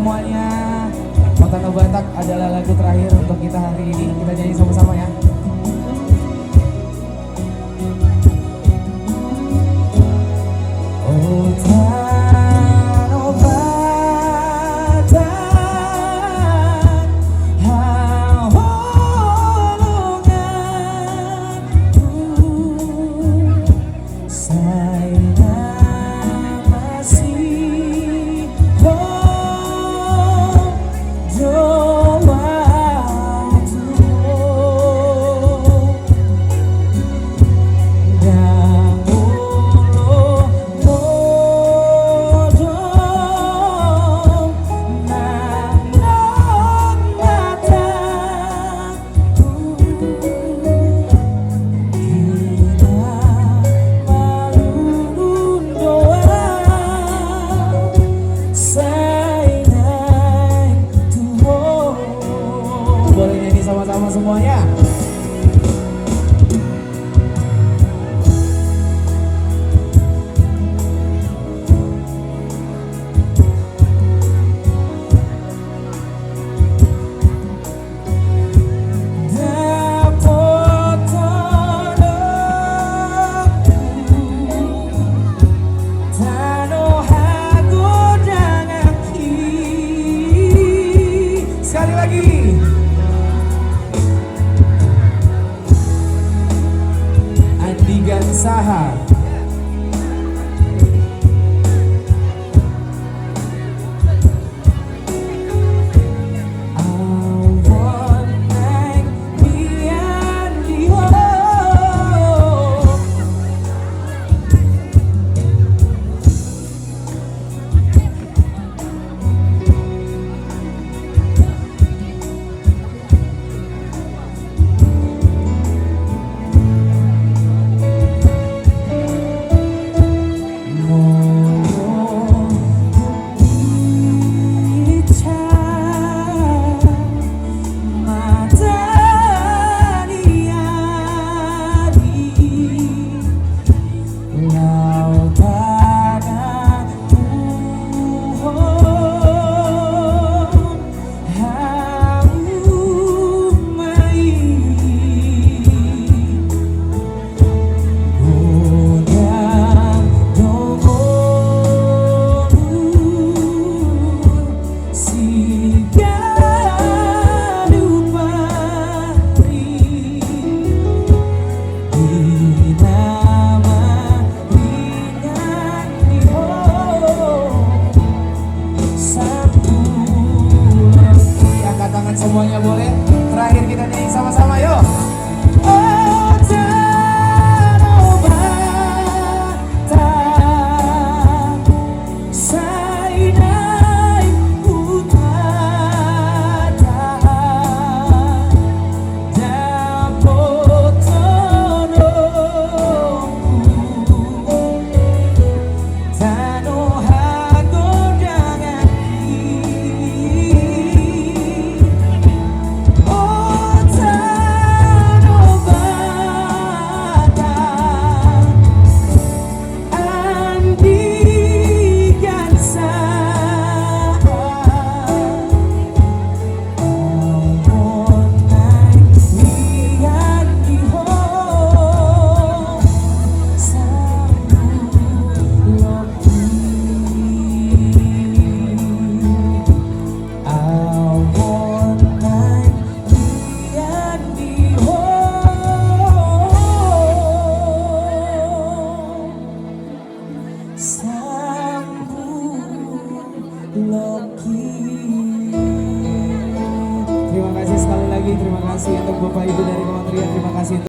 semuanya. Kota Batak adalah lagu terakhir untuk kita hari ini. Kita nyanyi sama-sama ya. Oh, Tanah Batak, haholonganku, saya masih sama-sama semuanya. Sekali lagi. Saha semuanya boleh. Terakhir kita nyanyi sama-sama yuk. Oh, Tanah Batak, sainai utara, dapot tolongku, Tanah hagodangan. Terima kasih sekali lagi, terima kasih untuk Bapak Ibu dari Kementerian, terima kasih.